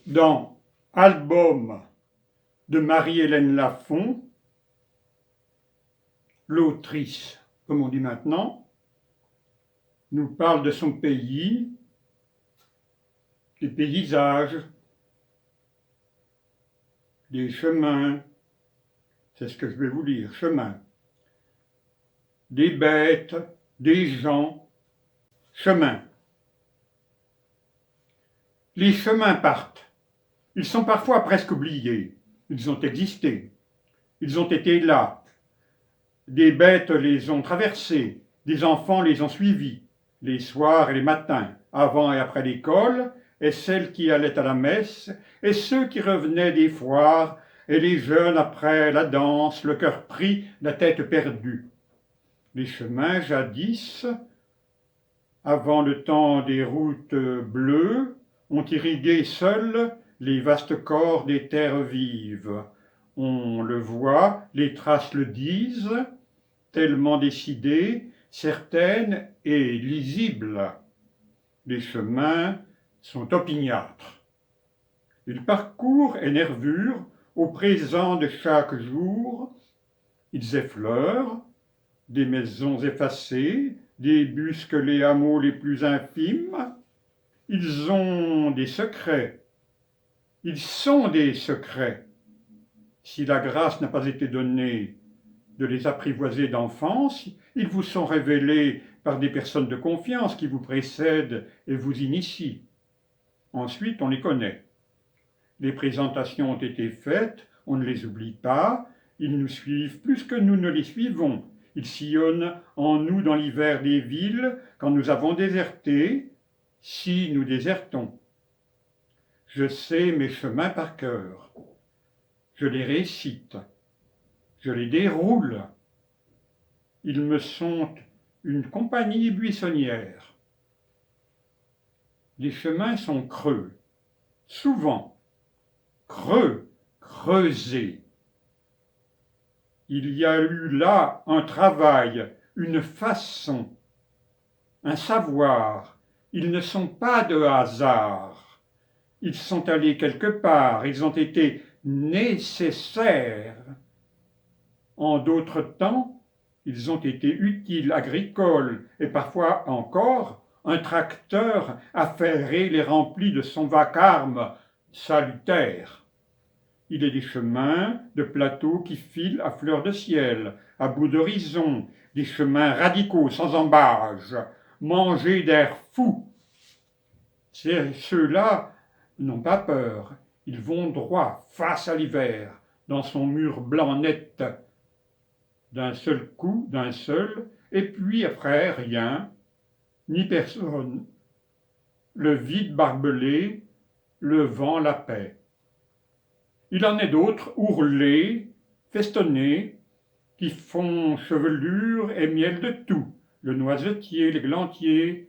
Dans Album de Marie-Hélène Lafont, l'autrice, comme on dit maintenant, nous parle de son pays, des paysages, des chemins, c'est ce que je vais vous lire, chemins, des bêtes, des gens, chemins. Les chemins partent. Ils sont parfois presque oubliés. Ils ont existé. Ils ont été là. Des bêtes les ont traversés. Des enfants les ont suivis. Les soirs et les matins, avant et après l'école, et celles qui allaient à la messe, et ceux qui revenaient des foires, et les jeunes après la danse, le cœur pris, la tête perdue. Les chemins, jadis, avant le temps des routes bleues, ont irrigué seuls les vastes corps des terres vives. On le voit, les traces le disent, tellement décidées, certaines et lisibles. Les chemins sont opiniâtres. Ils parcourent et nervurent au présent de chaque jour. Ils effleurent des maisons effacées, débusquent les hameaux les plus infimes. Ils ont des secrets. Ils sont des secrets. Si la grâce n'a pas été donnée de les apprivoiser d'enfance, ils vous sont révélés par des personnes de confiance qui vous précèdent et vous initient. Ensuite, on les connaît. Les présentations ont été faites, on ne les oublie pas, ils nous suivent plus que nous ne les suivons. Ils sillonnent en nous dans l'hiver des villes quand nous avons déserté, si nous désertons. Je sais mes chemins par cœur. Je les récite. Je les déroule. Ils me sont une compagnie buissonnière. Les chemins sont creux, souvent creux, creusés. Il y a eu là un travail, une façon, un savoir. Ils ne sont pas de hasard. Ils sont allés quelque part, ils ont été nécessaires. En d'autres temps, ils ont été utiles, agricoles, et parfois encore, un tracteur affairé les remplit de son vacarme salutaire. Il est des chemins de plateaux qui filent à fleur de ciel, à bout d'horizon, des chemins radicaux, sans embâge, mangés d'air fou. Ceux-là n'ont pas peur, ils vont droit, face à l'hiver, dans son mur blanc net, d'un seul coup, d'un seul, et puis après rien, ni personne. Le vide barbelé, le vent, la paix. Il en est d'autres, ourlés, festonnés, qui font chevelure et miel de tout, le noisetier, les glantiers,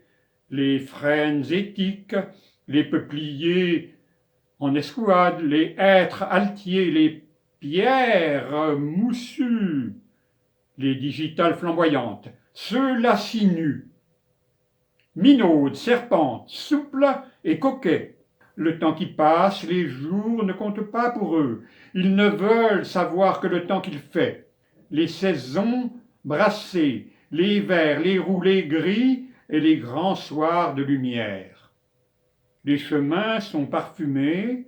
les frênes étiques, les peupliers en escouade, les hêtres altiers, les pierres moussues, les digitales flamboyantes, ceux-là sinus, minaudes, serpentes, souples et coquets. Le temps qui passe, les jours ne comptent pas pour eux. Ils ne veulent savoir que le temps qu'il fait. Les saisons brassées, les verts, les roux, les gris et les grands soirs de lumière. Les chemins sont parfumés,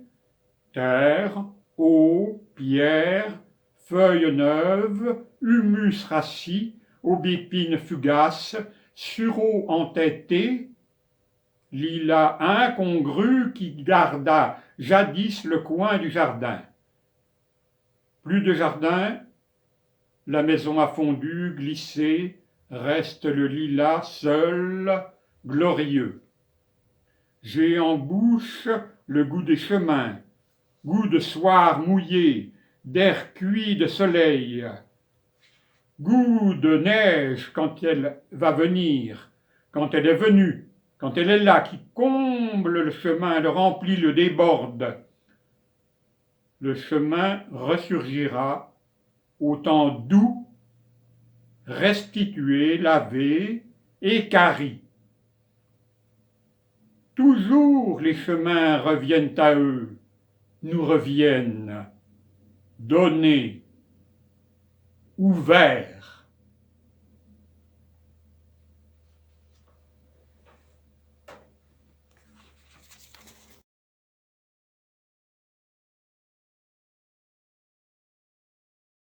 terre, eau, pierre, feuilles neuves, humus rassis, aubépines fugaces, sureau entêté, lilas incongru qui garda jadis le coin du jardin. Plus de jardin, la maison a fondu, glissé, reste le lilas seul, glorieux. J'ai en bouche le goût des chemins, goût de soir mouillé, d'air cuit de soleil, goût de neige quand elle va venir, quand elle est venue, quand elle est là, qui comble le chemin, le remplit, le déborde. Le chemin ressurgira au temps doux, restitué, lavé, équarri. Toujours les chemins reviennent à eux, nous reviennent donnés, ouverts,